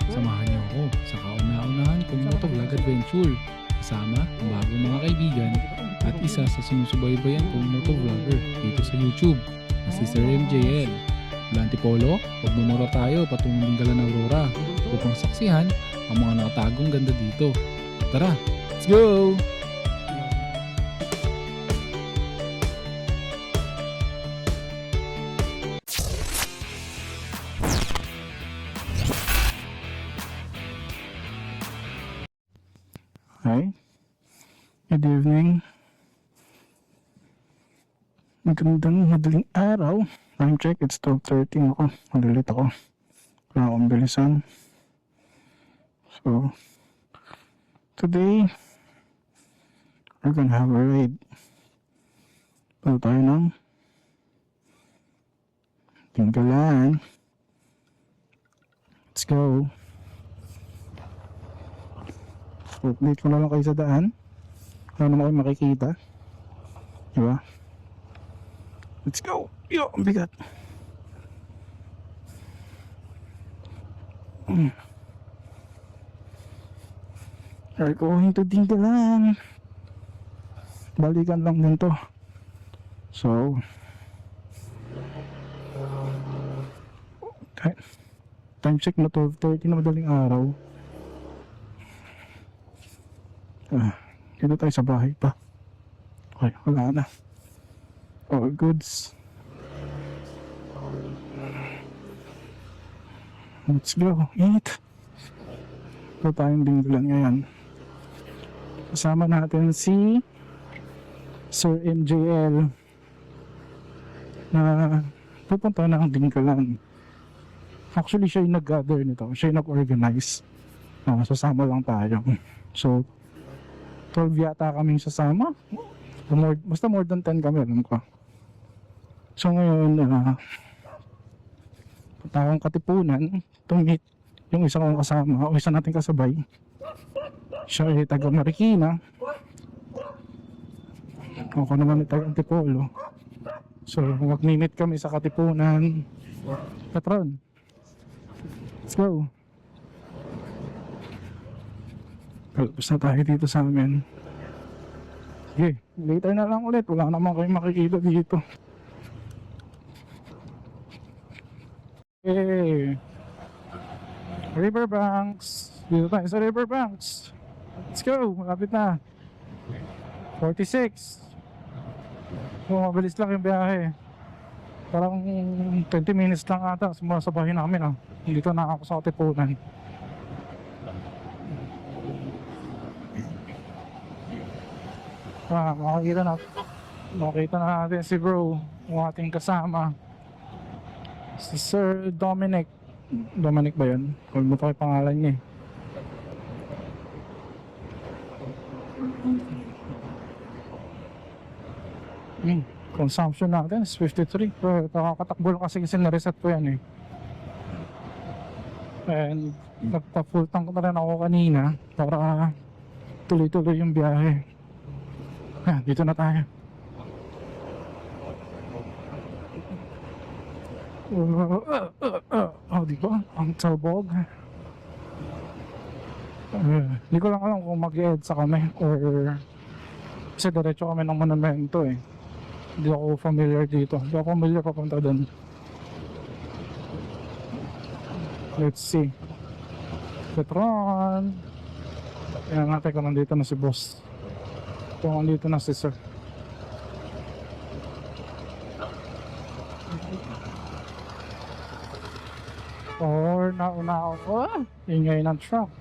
Samahan niyo ako sa kauna-unahan kong motovlog adventure kasama ang bagong mga kaibigan at isa sa sinusubaybayan kong motovlogger dito sa YouTube na si Sir MJL. Mula Antipolo, magmumura tayo patungong Dinggalan Aurora upang saksihan ang mga nakatagong ganda dito. Tara, let's go! Hi, good evening. Magandang madaling araw. Time check, it's 12:30 ako. Malilit ako. Kaya akong bilisan. So, today, we're gonna have a ride. Punta tayo ng Dinggalan. Let's go. Update ko na lang kayo sa daan. Ano naman kayo makikita. Diba? Let's go! Yo, ang bigat. We're going to Dinggalan. Balikan lang din to. So, time check na 12:30 na madaling araw. Dito tayo sa bahay pa. Okay, wala na. All goods. Let's go, eat. Ito tayong Dinggalan ngayon. Kasama natin si Sir MJL na pupunta ng Dinggalan. Actually, siya yung nag-gather nito. Siya yung nag-organize. Sasama lang tayo. So, 12 yata kaming sasama. Basta more than 10 kami, alam ko. So ngayon, punta akong Katipunan to meet yung isa kong kasama o isa nating kasabay. Siya ay taga Marikina. Ako naman ay taga Antipolo. So mag-meet kami sa Katipunan. Patron, let's go. Kalabas na tayo dito sa amin. Okay, later na lang ulit. Wala naman kayo makikita dito. Okay, Riverbanks. Dito tayo sa Riverbanks. Let's go, malapit na. 46. So mabilis lang yung biyahe. Parang 20 minutes lang ata sumasabahin namin. Dito na ako sa Katipunan. Makita na natin si bro, yung ating kasama, si Sir Dominic. Dominic ba yun? Kung mo pa yung pangalan niya Consumption natin is 53. Pero nakakatakbo lang kasi na-reset ko yan And nagpa-full tank na rin ako kanina para tuloy-tuloy yung biyahe. Dito na tayo. Diba? Ang sabog. Hindi ko lang alam kung mag-EDSA kami or kasi diretso kami ng monumento Hindi ako familiar dito. Hindi ako familiar papunta doon. Let's see. Petron. Tingnan natin kung nandito na si boss. Kung nandito na si sir. Or nauna ako. Ingay ng truck.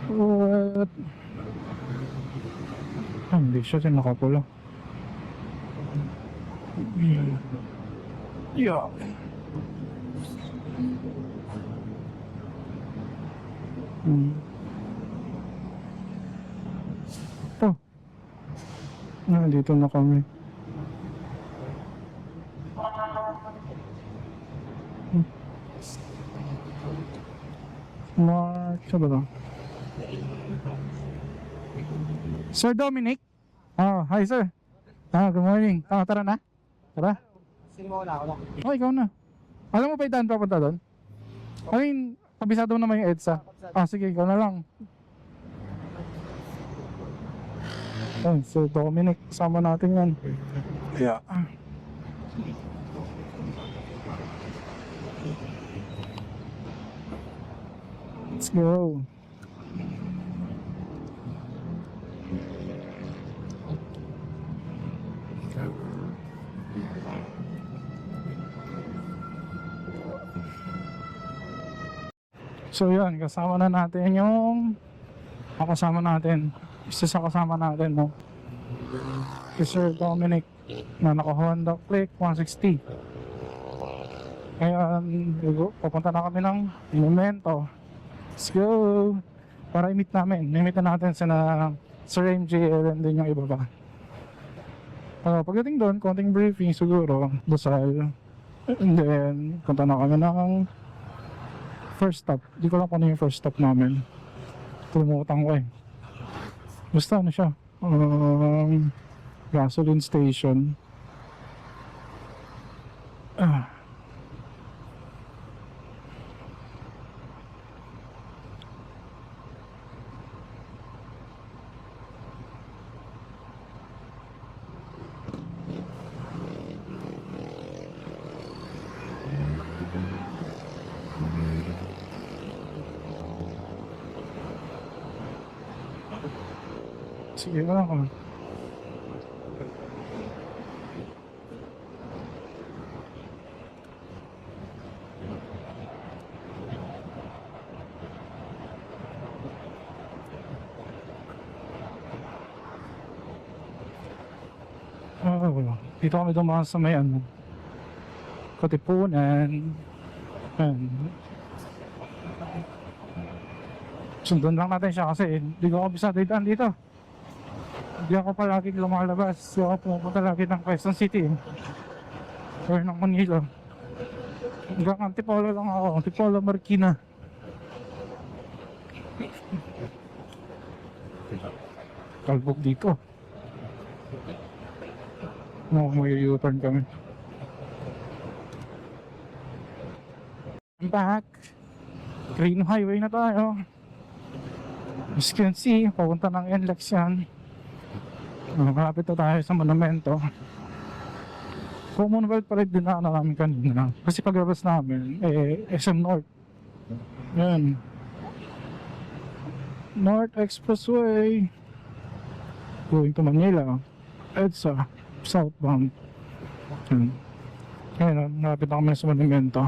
What? Hindi siya din nakapula. Yeah. Dito na kami. March ba ito? Sir Dominic? Oh, hi sir. Good morning. Tara na. Tara. Sino mo ako na? Oh, ikaw na. Alam mo ba yung daan papunta doon? I mean, kabisado mo naman yung EDSA. Ah, sige, ikaw na lang. Ayun, so Dominic, kasama natin yan. Yeah. Let's go. So yun, kasama na natin yung kasama natin. Isa sa kasama natin, no? Si Sir Dominic na naka Honda Click 160. Ngayon, pupunta na kami ng Momento. Let's go! Para i-meet namin. I-meet na natin sina Sir MJL and din yung iba pa. Pagdating doon, konting briefing siguro. Dasal. And then, punta na kami ng first stop. Di ko lang kung ano yung first stop namin. Tumutang ko eh. Basta ano siya? Gasoline station. Sige na ako. Dito kami dumaan sa may ano, Katipunan. Ayan. Sundan lang natin siya kasi hindi ko kabisado yung daan dito. Hindi ako palagi lumalabas. Hindi ako pumupunta lagi ng Quezon City or ng Manila. Hanggang Antipolo lang ako. Antipolo, Marikina. Kalbog dito. May U-turn kami. I'm back. Green Highway na tayo. As you can see, papunta ng NLEX yan. Malapit na tayo sa Monumento. Commonwealth Parade din na namin kanina. Kasi paglabas namin, SM North. Yan. North Expressway. Going to Manila. EDSA. Southbound. Yan. Ngayon, malapit na kami sa Monumento.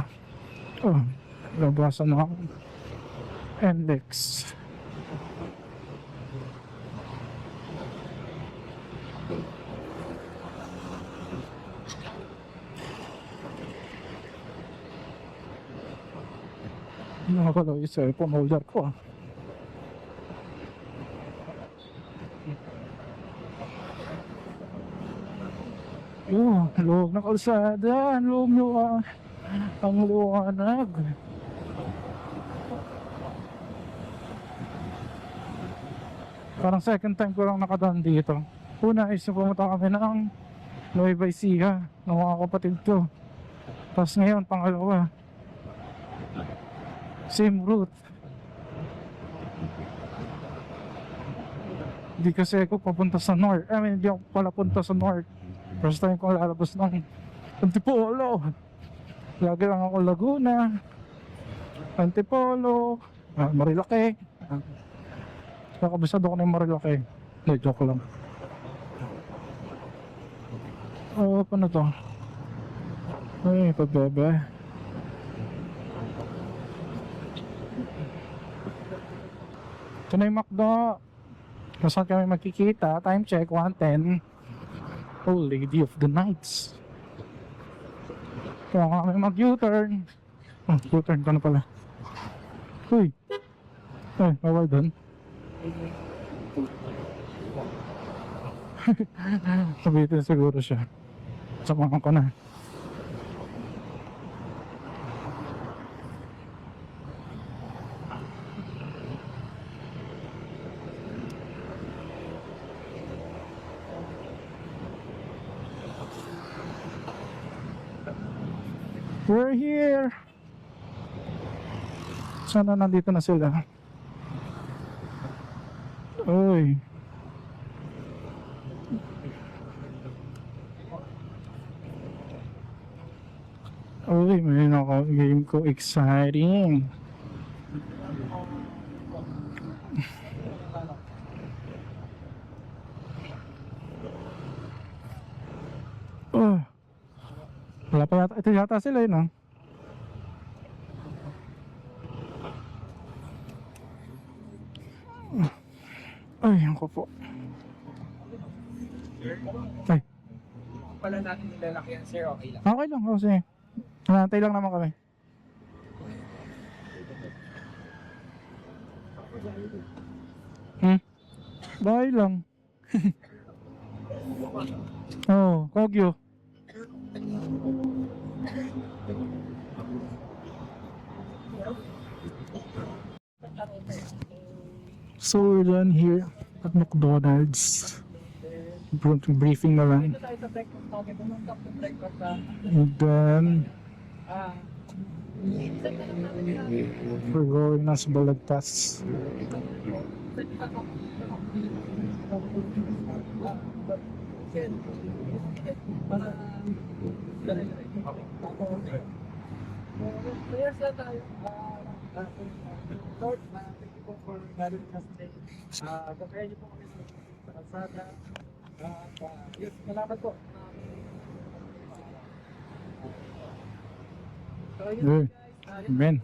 Oh, labasan na NLEX. Nakakalaw yung cellphone holder ko ah. Luwag na kalsada. Luwag ang liwanag. Parang second time ko lang nakadaan dito. Una is pumunta kami ng Nueva Ecija ng mga kapatid ko. Tapos ngayon, pangalawa. Same route. Hindi kasi ako papunta sa north. Hindi ako pala punta sa north. First time ko lalabas ng Antipolo. Lagi lang ako Laguna, Antipolo, Marilake. Nakabisado ko na yung Marilake. Hindi, joke lang. Paano to? Ay, pagbebe. Ito na yung McDo. Kung saan kami magkikita, time check 1:10. Oh, Lady of the Nights. Kaya kami mag-U-turn. U-turn ka na pala. Uy. Ay, bawal doon. Sabitin siguro siya. Samahan ko na. We're here! Sana nandito na sila. Uy. Uy, may naka-game ko. Exciting. Oh. Wala pa yata. Ito yata sila yun, ah. Ay, ako po. Ay. Pala natin nilalaki yan, sir. Okay lang. Okay lang, kasi nantay lang naman kami. Bahay lang. Oh, Kogyo. So we're done here at McDonald's. Briefing na lang. And then we're going na sa Balagtas. Players na tayo. Lord, thank you po for gathering us today. Prepare niyo po kami sa kalsada. Yes, salamat po. So, yun Hey. guys. Amen.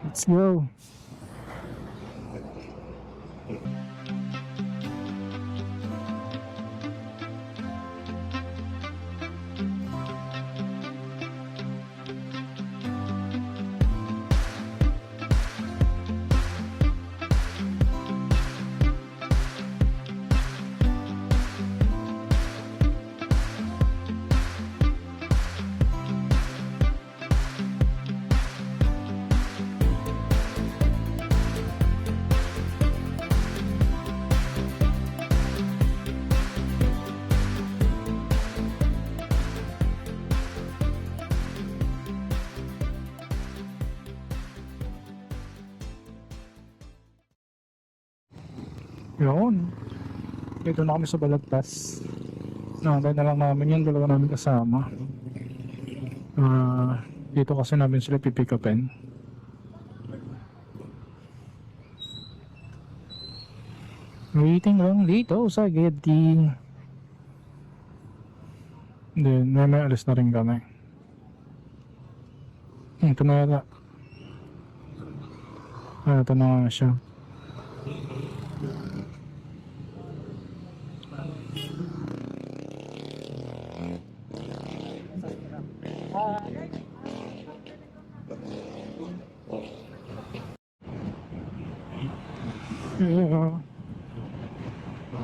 Let's go. Yun. Dito na kami sa Balagtas. Nakantay na lang namin yung dalawa namin kasama. Dito kasi namin sila pipick upin. Waiting lang dito sa Getty. Then, may alis na rin kami. Ito na yata. Ito na nga siya. Yeah.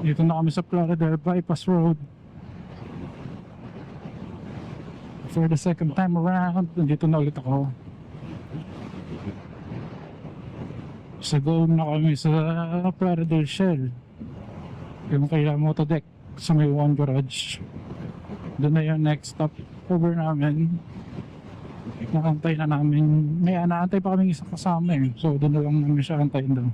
Dito na kami sa Florida Bypass Road. For the second time around, nandito na ulit ako. So go na kami sa Florida Shell. Yung kaya Motodeck sa may One Garage. Doon na yung next stop over namin. Nakantay na namin. May naantay pa kaming isang kasama eh. So doon na lang namin siya antayin doon.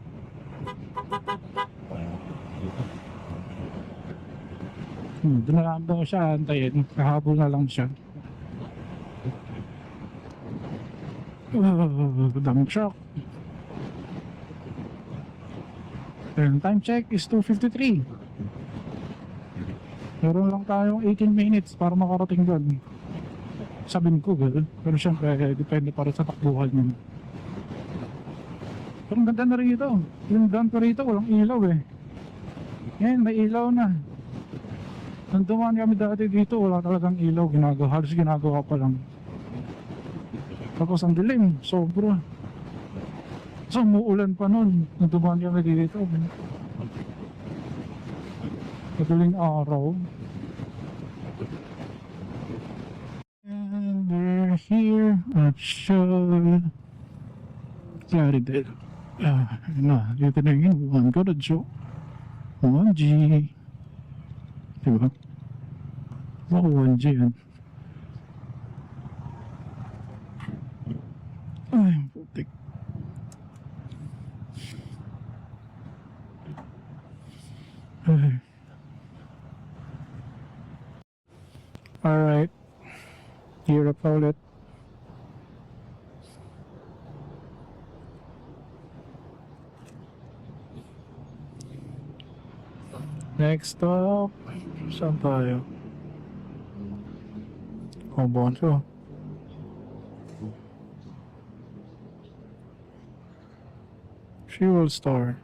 Doon na lang daw siya antayin. Kahabol na lang siya. Daming truck. And time check is 2:53. Meron lang tayong 18 minutes para makarating doon. Sabi ni Google, pero syempre depende pa rin sa takbuhan yun. Pero ang ganda na rin ito. Yung daan pa rito, walang ilaw eh. Ngayon may ilaw na. Nang dumaan kami dati dito, wala talagang ilaw. Halos ginagawa pa lang. Tapos ang dilim, sobra. So umuulan pa nun. Nang dumaan kami dito. Madaling araw. And we're here at Shell. Plaridel. Yun na. Dito na yun. 1 ko na Joe. 1G. Diba? Baka 1G yan. Ay, putik. Ay. Alright. Hirap pa ulit. Next stop. Saan tayo? Bonso. Fuel Star.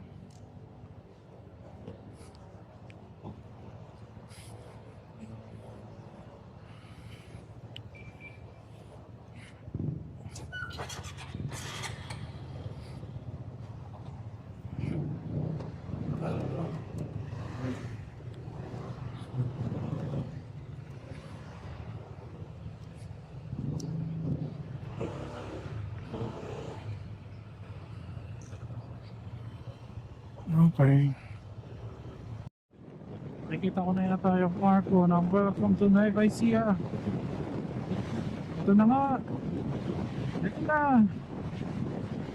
Okay. Nakikita ko na yata yung Marco ng Welcome to Nueva Ecija. Ito na nga. Ito na.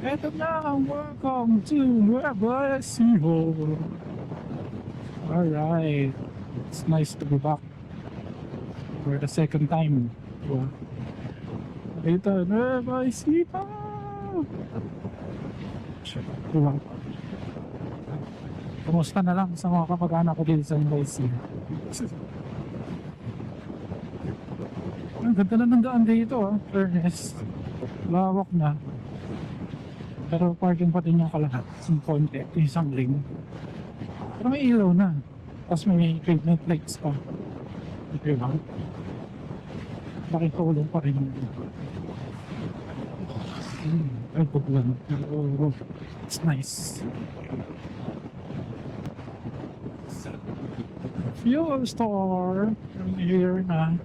Ito na ang Welcome to Nueva Ecija. Alright. It's nice to be back for the second time. Diba? Ito, Nueva Ecija. Diba? Kumusta na lang sa mga kapag-anak ko dito sa NYC. Ang ganda na ng daan dito, fairness. Lawak na. Pero parking pa din yung kalahat. Yung konti, isang lane. Pero may ilaw na. Tapos may pavement lights pa. Okay ba? Pakitulong pa rin. Ay, paglan. It's nice. Fuel store. Here na.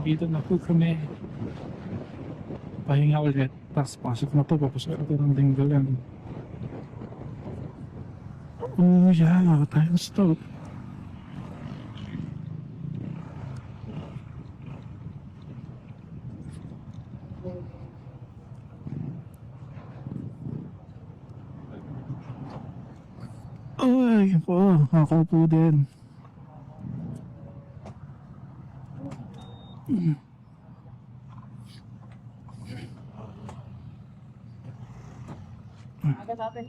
Dito na po kami. Pahinga ulit. Tapos pasok na to. Papasok ito ng Dinggalan. Oh yeah. Tayo stop. Ay po. Ako po din. Agad natin.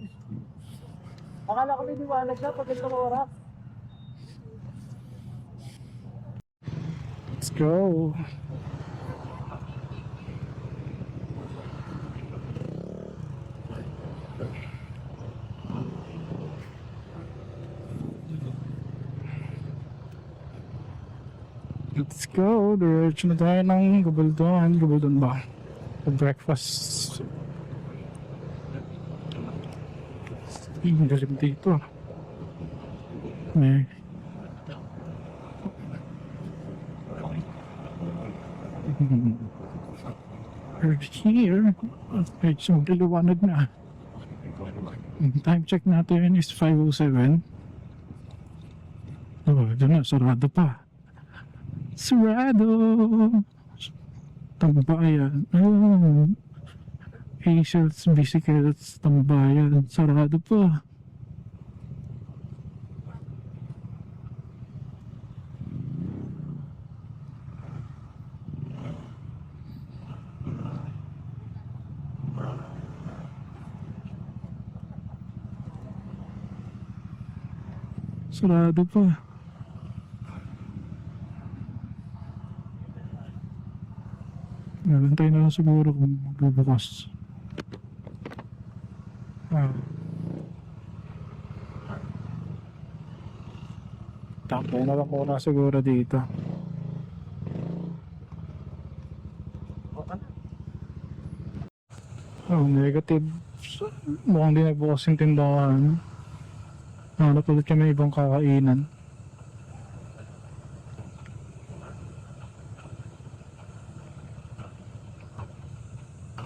Akala ko biniwanag na pag ito oras. Let's go. Let's go. Diretso na tayo ng Gabaldon. Gabaldon ba? For breakfast. Ang galim dito. Eh. We're here. Medyo liwanag na. Time check natin is 5:07. Oh, doon na. Sarado pa. Sarado! Tambayan. Oh. Hazel's Bicycles Tambayan. Sarado pa. Sarado pa. Nalantay na lang siguro kung magbubukas. Takay na lang muna siguro dito. Oh, negative. Mukhang di nagbukas yung tindahan. Hanap ulit kami ibang kakainan.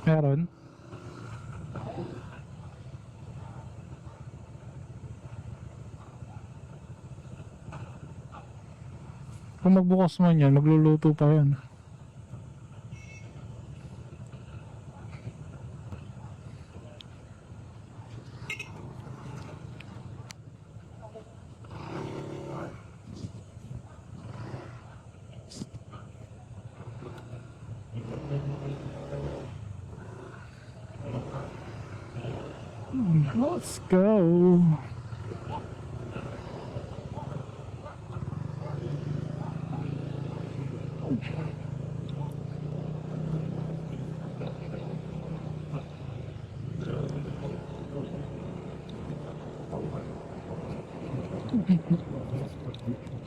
Meron? Kung magbukas man yan, magluluto pa yan. Let's go.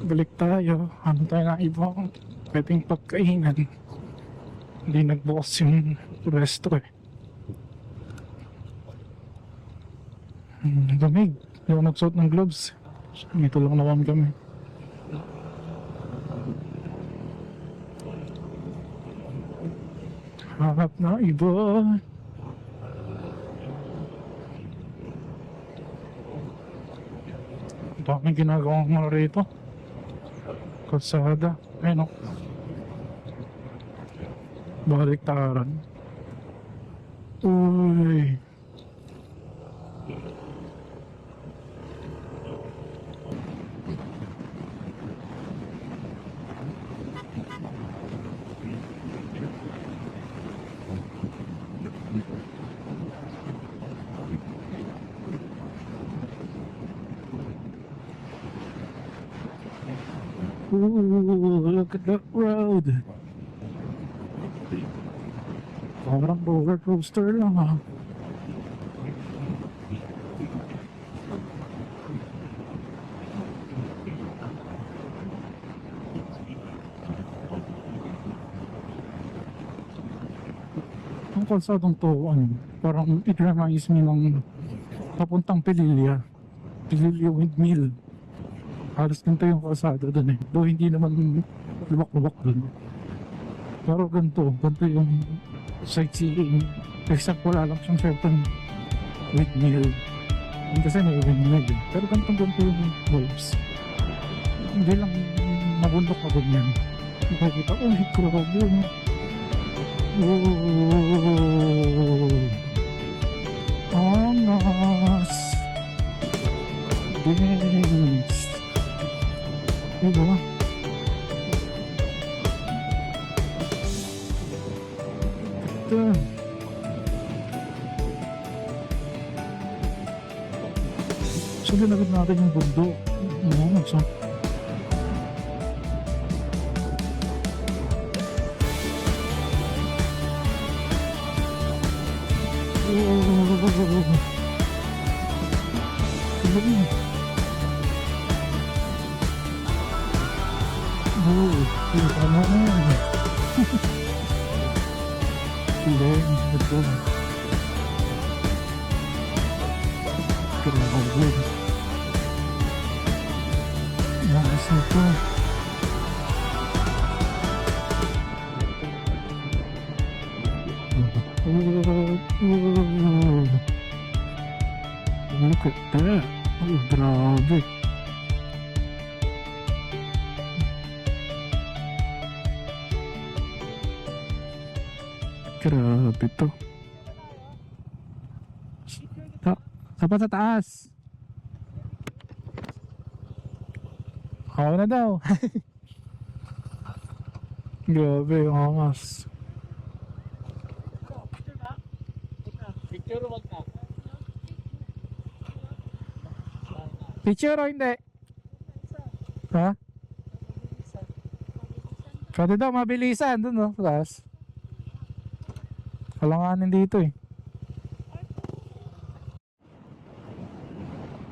Balik tayo. Ano tayo ng ibang pwedeng pagkainan. Hindi nagbukas yung resto eh. Lamig. Hindi ako nagsuot ng gloves. Ito lang naman kami. Harap na iba. Daming ginagawang mga rito. Kalsada. Ayun o. Baliktaran. Uy. Ooh, look at that road. Parang roller coaster lang ah. Ang kalsadong to, parang it reminds me ng papuntang Pililya. Pililya Windmill. Halos ganito yung kalsada dun eh. Though hindi naman lubak-lubak dun. Pero ganito yung sightseeing. Except wala lang siyang certain windmill. Hindi kasi may windmill eh. Pero ganito yung vibes. Hindi lang nabundok na ganyan. Nakikita, oh, grabe. Oh, nice. Dance. Diba? Ito. So, ginagad natin yung bundok. So, look at that. Oh, grabe. Grabe to. Sapa sa taas. Ako na daw. Grabe yung angas. Picture wag na. Picture o hindi? Ha? Pwede daw mabilisan dun no, class. Kalanganin dito eh.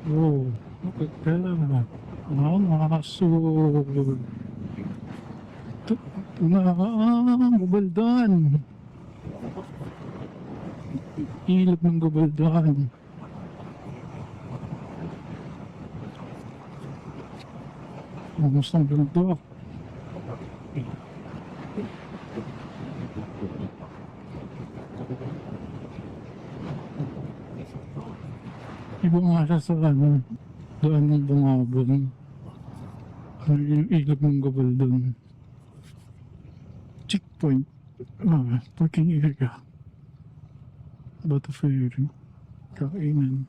Oh, look at that. Nakakasod. Ito na, Gobeldan. Ilog ng Gobeldan. Almost ang bundok. Iba nga siya sa doon ng bumabong. Ano yung ilog ng gabal doon? Checkpoint. Parking area. Bata ferry. Kainan.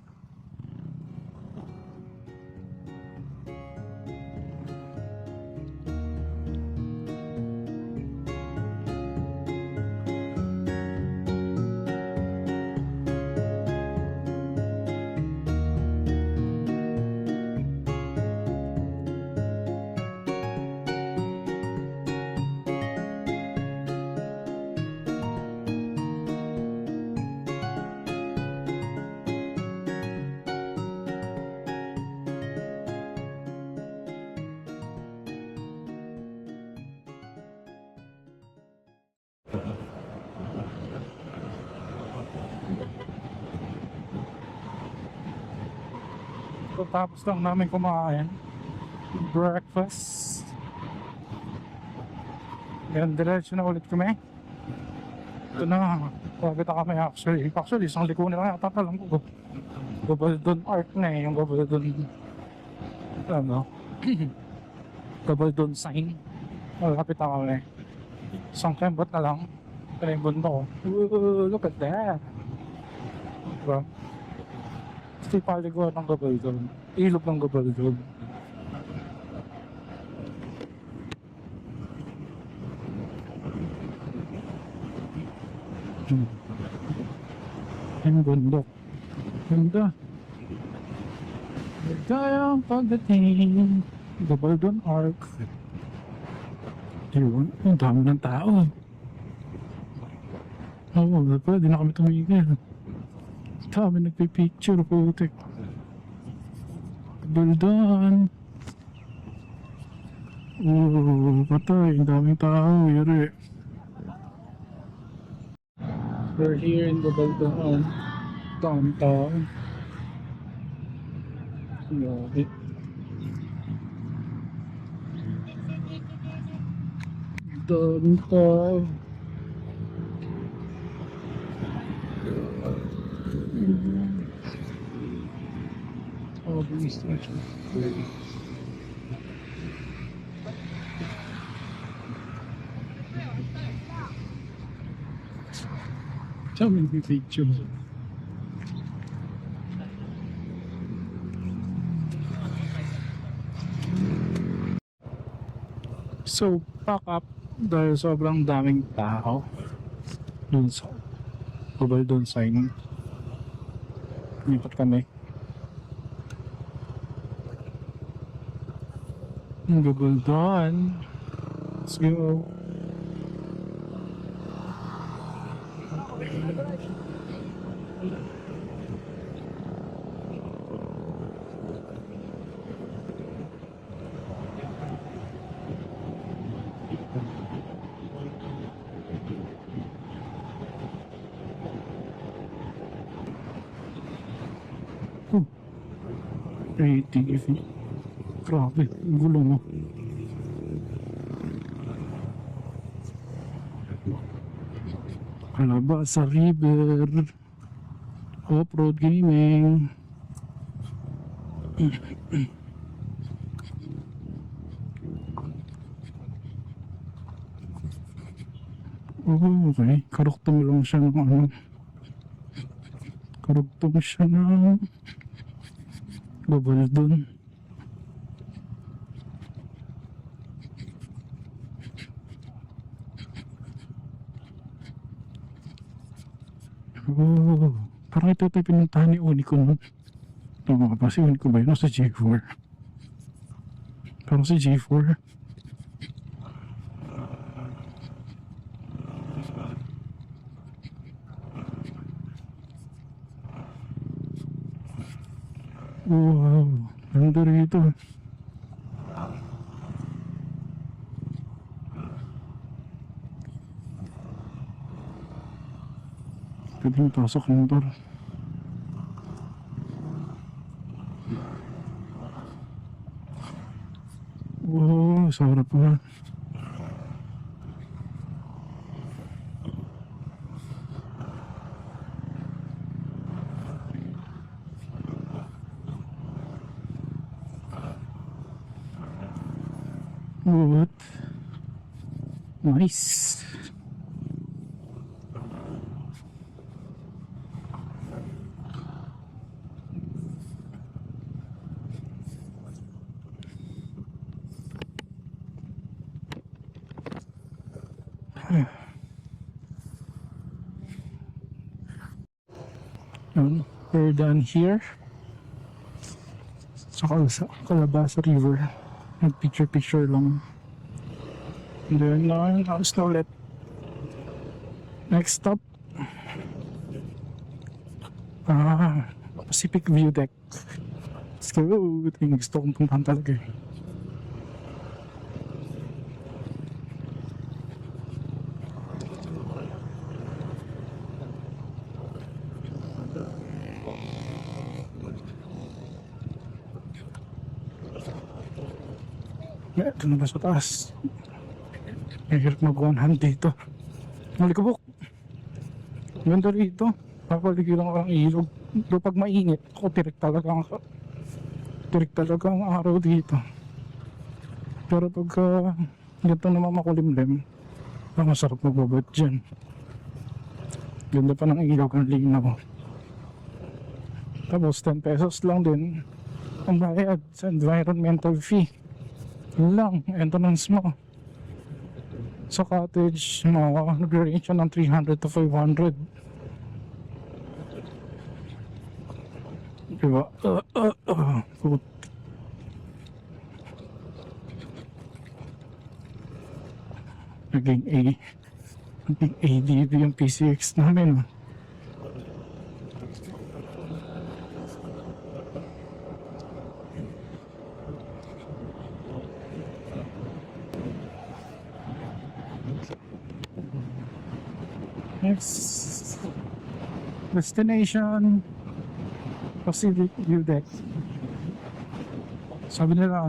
So, tapos lang namin kumain. Breakfast. Yan, diretso na ulit kami. Ito na, pagkita kami actually. Actually, isang liko na lang yata pa lang ko. Gabaldon Arc na eh, yung Gabaldon, ano, Gabaldon sign. Malapit na kami. Isang kembot na lang. Ito na yung bundok. Look at that. Diba? Ito yung paliguan ng Gabaldon. Ilog ng Gabaldon. Ang bundok. Ganda. Ganda yung pagdating. Gabaldon Arc. Yun, ang dami ng tao. Oo, pwede na kami tumigil. Dami nagpipicture, putik. Gabaldon. Patay, ang daming tao, yari. We're here in Gabaldon. Daming tao. Grabe. Daming tao. Oh, this is so many pictures. So, pack up dahil sobrang daming tao dun sa Gabaldon sign. Lipat kami. Gabaldon. Let's go. ATV. Grabe, ang gulo mo. Kalabasa River. Off-road gaming. Oh, okay. Karuktong lang siya ng ano. Karuktong siya ng Gabaldon. Oh, parang ito pinuntahan ni Unico nun. Tama ka pa, si Unico ba yun? O sa G4? Parang si G4. Wow, ganda rito. Pwedeng pasok ng motor. Wow, sa harap pa. Good. Nice. We're done here. Sa Calabasa River. Nag-picture lang. And then, house na ulit. Next stop. Pacific View Deck. Let's go. Ito yung gusto kong puntahan talaga eh. Ito na ba sa taas? Mahirap mag-one hand dito. Malikabok. Ganda rito. Papaligiran ko ng ilog. Pero pag mainit, ako tirik talaga ang araw dito. Pero pag ganito naman makulimlim, masarap magbabad dyan. Ganda pa ng ilaw ng linaw. Tapos 10 pesos lang din ang bayad sa environmental fee. Yun lang, entrance mo. Sa cottage, nag-range siya ng 300 to 500. Diba? Good. Naging ADV yung PCX namin. Next destination, Pacific View Deck. Sabi nila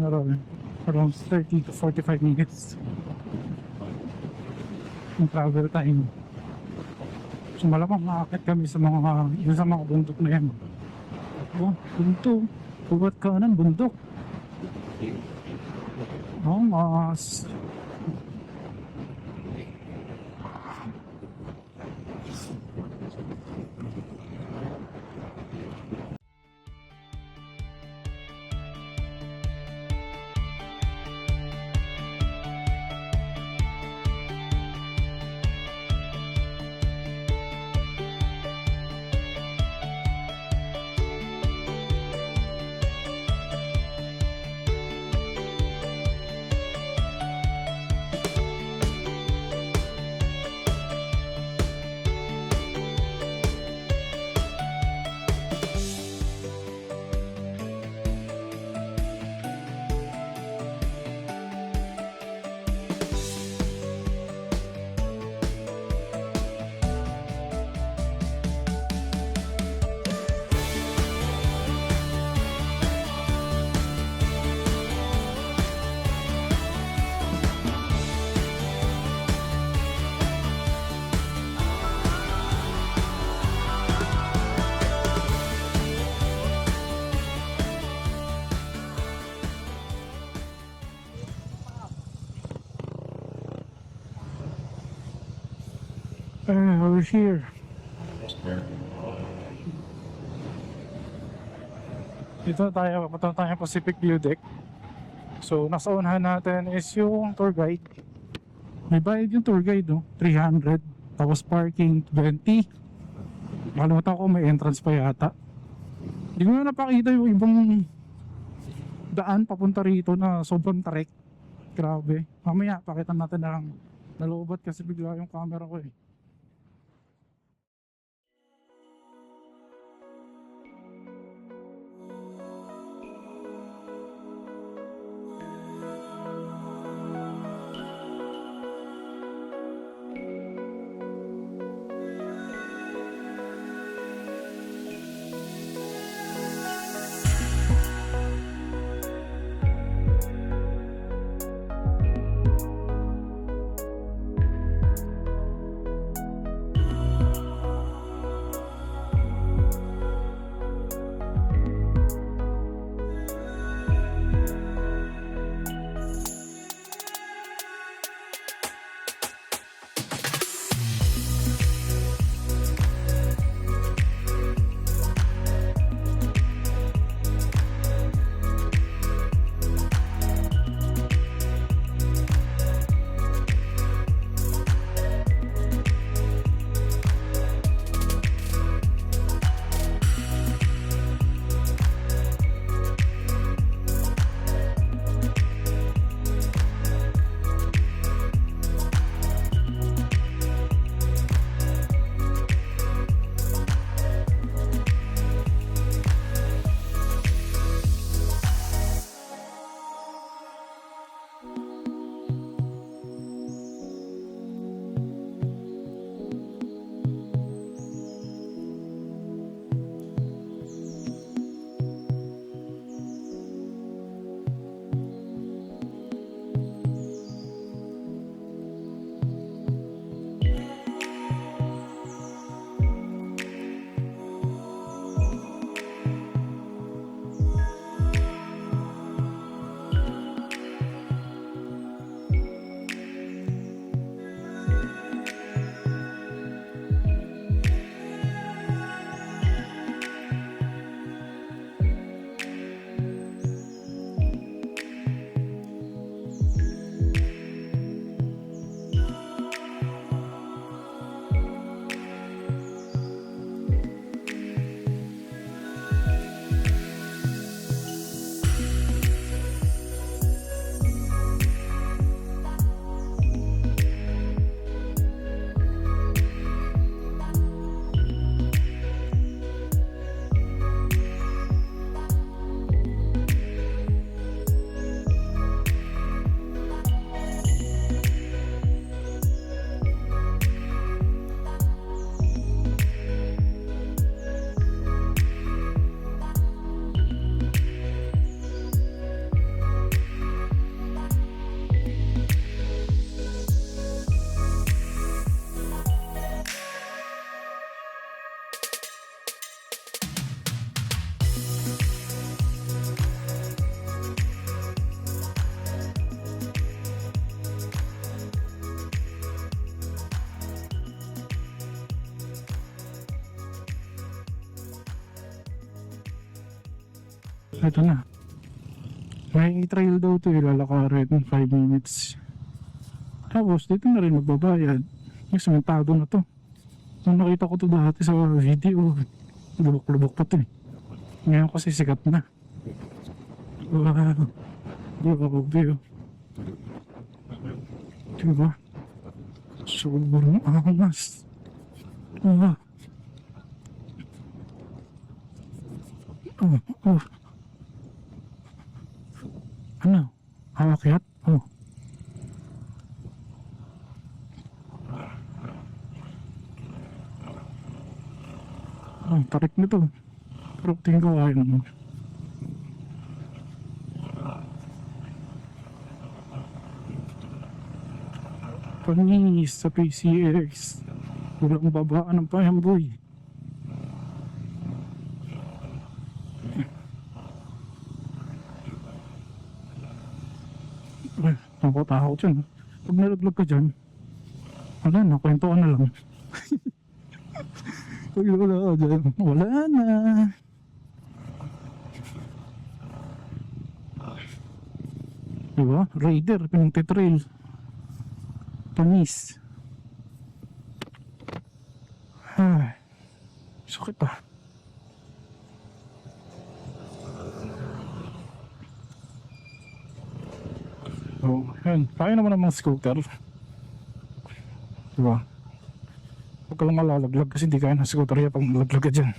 around 30 to 45 minutes yung travel time. So malamang makakit kami sa mga bundok na yan. Oh, bundok. Huwag ka ng bundok. Oh, mas. We're here. Dito tayo, papunta tayo Pacific View Deck. So, nasa unahan natin is yung tour guide. May bayad yung tour guide, no? 300. Tapos parking, 20. Makalimutan ko may entrance pa yata. Hindi ko na napakita yung ibang daan papunta rito na sobrang tarik. Grabe. Mamaya, pakita natin na lang. Nalobat kasi bigla yung camera ko eh. Ito na. May trail daw to, ilalakarin 5 minutes. Tapos dito na rin magbabayad. May sementado na to. Nung nakita ko to dati sa video, lubok-lubok pa to eh. Ngayon kasi sikat na. Wow. Grabe oh. Diba? Sobrang angas. Ah. Oh. Ano? Aakyat? Oh. Ang tarik nito. Pero tingin ko kaya naman. Panis sa PCX. Walang babaan ng payamboy. Nakatakot yun. Pag nalaglag ka dyan, wala na, kwentuhan na lang. Pag wala ka dyan, wala na. Diba? Raider, pinagtitrail. Panis. Ay, sakit ah. So, yun. Kaya naman ng mga scooter. Diba? Huwag ka lang malalaglag kasi di kaya ng scooter yan pag nalaglag ka dyan.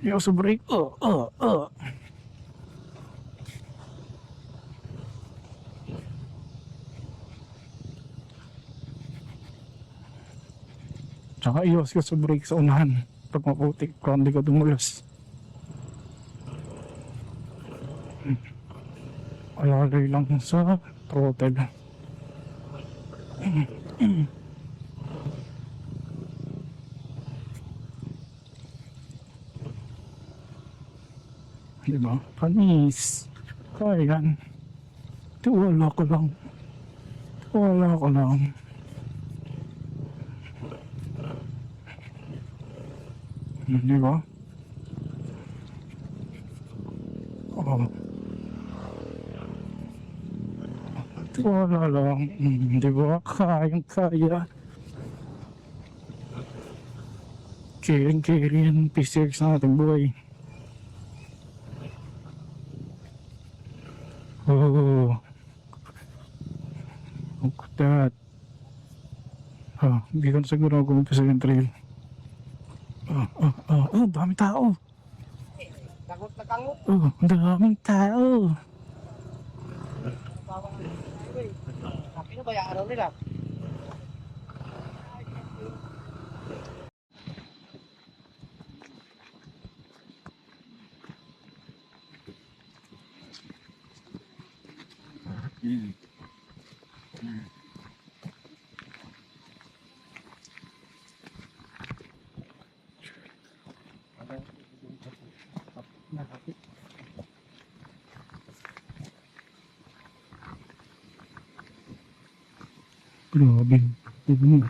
Yung sa brake. Tsaka iwas ka sa brake sa unahan pag maputik kung hindi ka dumulas. Alalay lang sa throttle. Diba? Panis. Kaya yan. Tiwala ko lang. Tiwala ko lang. Diba? Oo. Tiwala lang. Diba? Kayang kaya. Caring yan. PCX na ating buhay. Oh. Look at that. Hindi ko na siguro gumpisa yung trail. Dami tao. Kangot na kangot. Daming tao. Sabi na bayaran nila. Grabe. Tignan.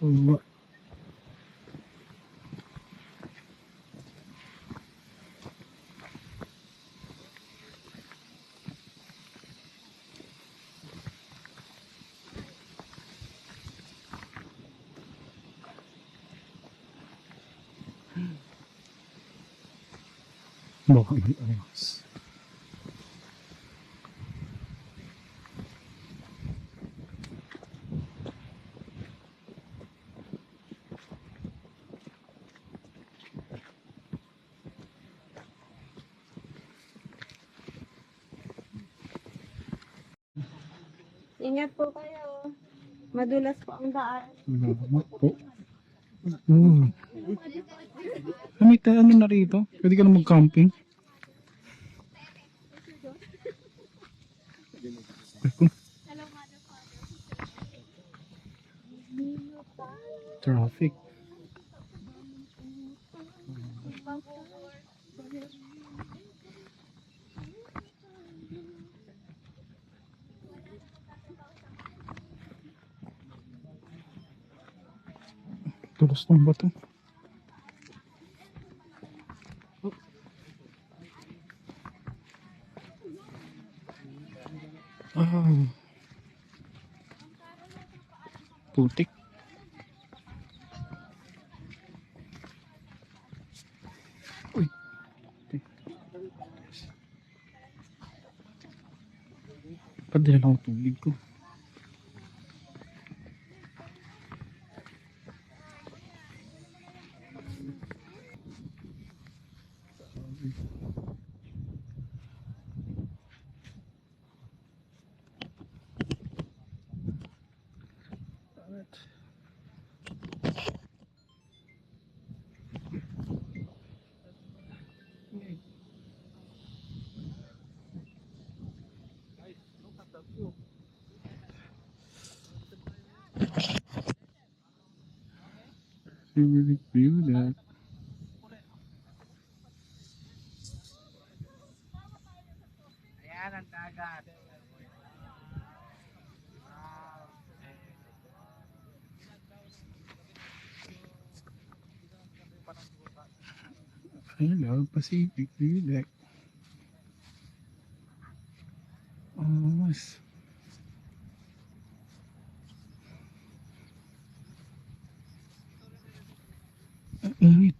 Oh, baka may ayos. Ingat po kayo. Madulas po ang daan. Salamat po. May ano na rito? Pwede ka na mag-camping? Traffic. Tulos ng bato. Ah, putik. Uy. Padala lang ang tubig ko. Really view that. Ayan ang dagat. Hello, Pacific View Deck. Oh, mas. Ang init.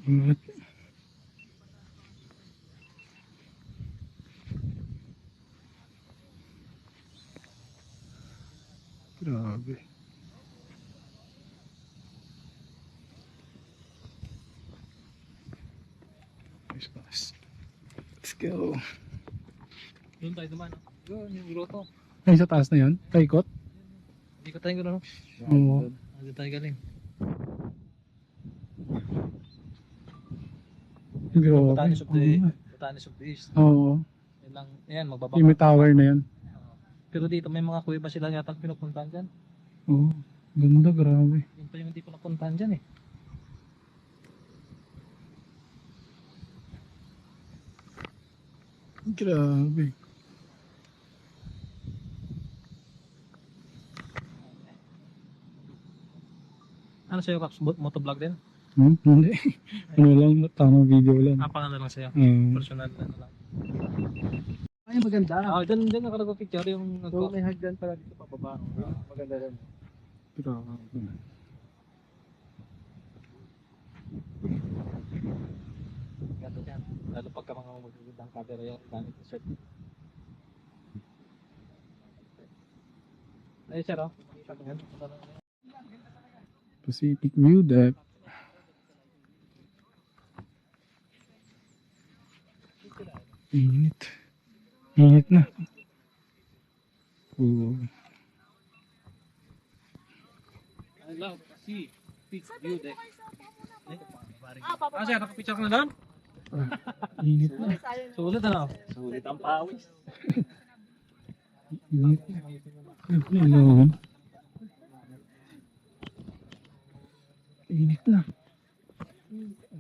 Ingat. Grabe. Nice. Let's go. Doon tayo dumaan. Doon, yung grotto. Ay, sa taas na yun? Paikot? Hindi ko tayo gano'n. Oo. Doon tayo galing. Grabe. Batanes of the, Batanes of the East. Oo. Yan lang, yan, magbaba. Yung may tower na yan. Pero dito may mga kuweba sila yata pinupuntahan dyan. Oo. Ganda, grabe. Yun pa yung hindi ko napuntahan dyan eh. Grabe. Ano sa'yo, Kaps? Motovlog din? Hindi. Ano lang, tamang video lang. Pangalan lang sa'yo. Mm. Personal na lang. Ay, maganda. Dyan nakalagpa-picture yung Oo, may hagdan pala dito pababa. Maganda rin. Grabe. Ganda dyan. Lalo pagka mga magagandang camera yung gamit ng shirt. Ay, sir, oh. Pacific View Deck. Init. Init na. Oo. I love see peak view deck. Ah, sir, nakapicture ka na doon? Init na. Sulit ano? Sulit ang pawis. Init na. Hello. Init na.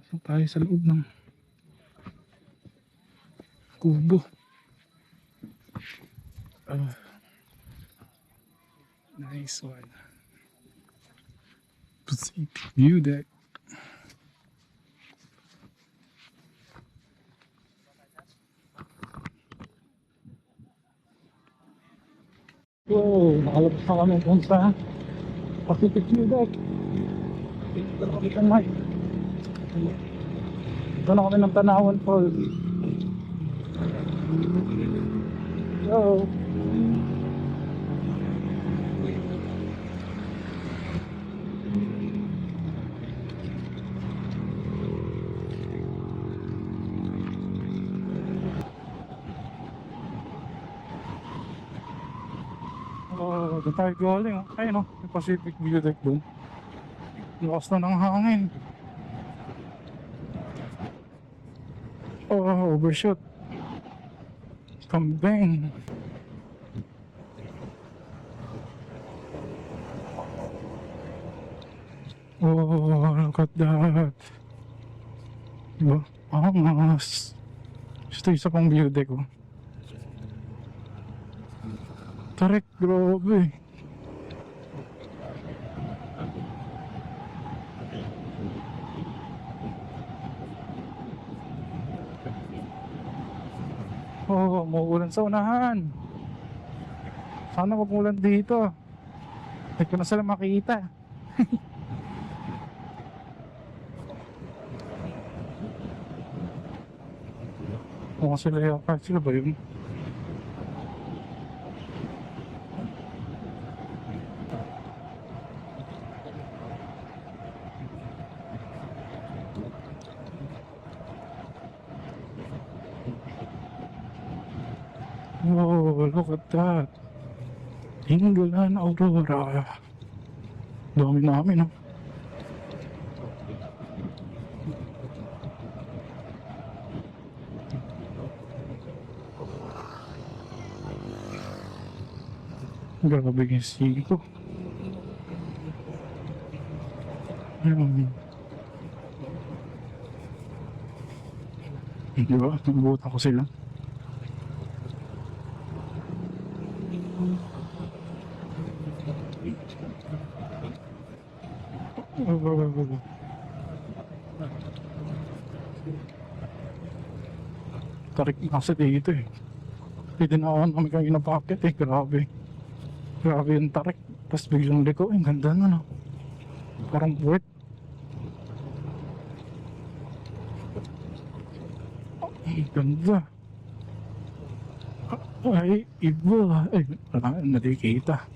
So tayo sa loob ng kubo. Nice one. Pacific View Deck. Wow, nakalabas na kami kung sa Pacific View Deck. Ito na kami ng mic. Ito na kami ng Tanawan Falls. Yo. Oh, doon tayo galing. Ayun, may Pacific View Deck doon. Lakas na ng hangin. Oh, overshoot. Kambing. Oh, look at that. Diba? Angas. Ito isa pang view deck oh. Tarik, grabe. Oh, mauulan sa unahan. Sana magulan dito. Hindi ko na sila makita. Kung sila yakar, sila ba yun? Oh, look at that. England Aurora. Dami namin, no? Grabe yung siko. Ayun. Di ba? Nabutan ko sila. Tarik na kasi dito eh. Hindi na ako kami kayo napakit eh. Grabe. Grabe yung tarik. Tapos biglang liko. Ang ganda na no. Parang worth. Ang ganda. Ay, iba. Ay, wala na nakikita.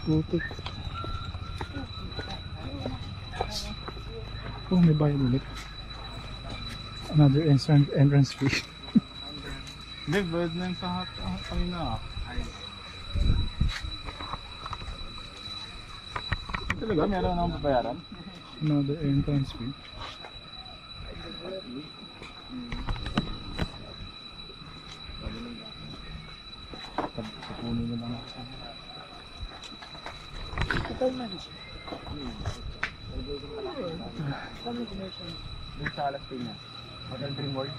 putik. Oh, may bayad ulit. Another entrance fee. Hindi, bayad na yung sa kanina. Talaga, meron akong babayaran? Another entrance fee. Tapunin mo lang ako. Doon sa alas niya. Hotel Dream World.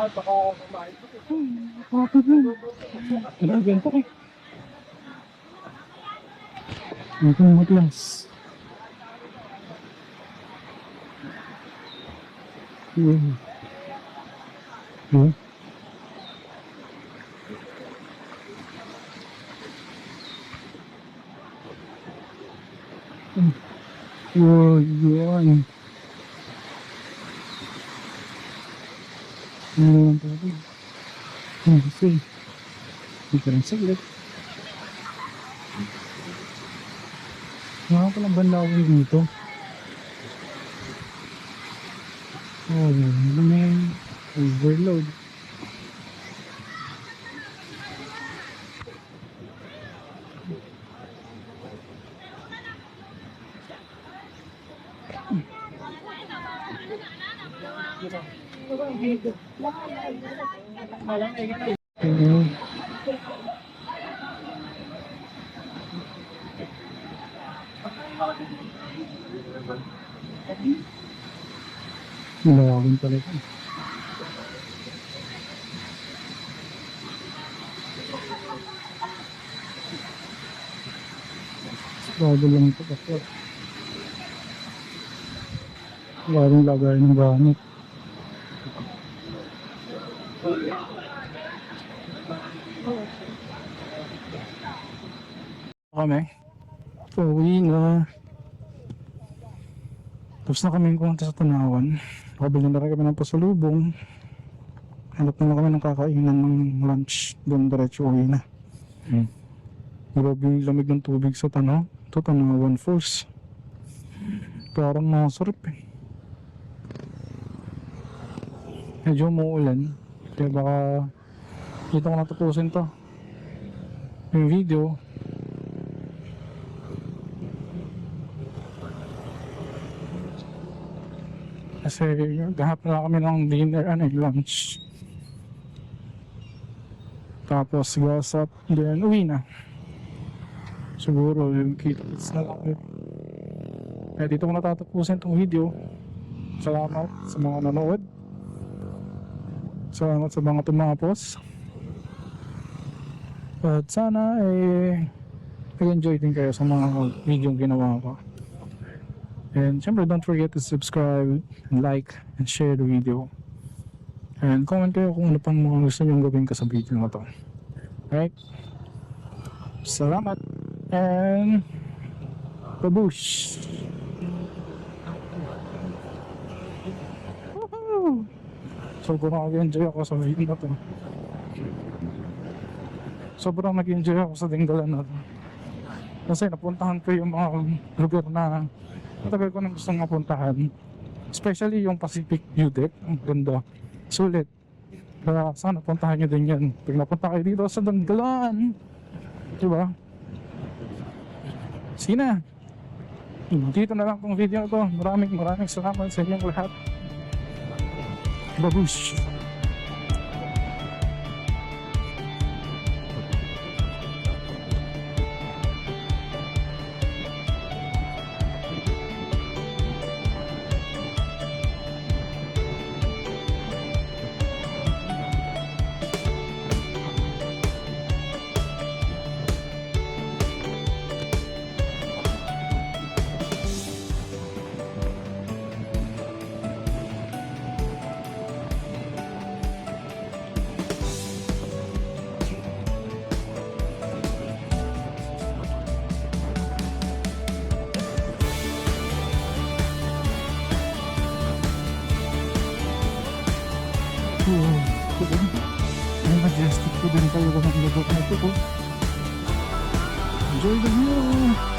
Baka kumain. Grabe ang putik. Ito ang matlas. Yun. Yun. Yun. Ano lang talaga. Kasi, hindi ka rin saglit. Nga palang banlawin dito. Oh, ano na yung overload. Malawin talaga. Bago lang ito kasi. Bagong lagay ng gamit. Kami. Uwi na. Tapos na kami pumunta sa Tanawan. Nakabili na rin kami ng pasalubong. Hanap na lang kami ng kakainan ng lunch. Doon diretso uwi na. Grabe yung lamig ng tubig sa Tanaw. Ito Tanawan Falls. Parang masarap eh. Medyo umuulan. Kaya baka dito ko natapusin to. Yung video. Kasi gahap na kami ng dinner lunch. Tapos gasap, then uwi na. Siguro yung kids na lang. Kaya dito ko natatapusin itong video. Salamat sa mga nanood. Salamat sa mga tumapos. At sana nag-enjoy din kayo sa mga video ginawa ko. And syempre, don't forget to subscribe, like, and share the video. And comment kayo kung ano pang mga gusto nyo gawin ka sa video na to. Alright? Salamat! And babush! Woohoo! Sobrang nag-enjoy ako sa video na to. Sobrang nag-enjoy ako sa Dinggalan na to. Kasi napuntahan ko yung mga lugar na matagal ko nang gustong mapuntahan. Especially yung Pacific View Deck. Ang ganda. Sulit. Kaya sana puntahan nyo din yan. Pag napunta kayo dito sa Dinggalan. Diba? Sige na. Dito na lang tong video to. Maraming salamat sa inyong lahat. Babush! Ay, majestic po din kayo ng lugar na ito. Enjoy the view!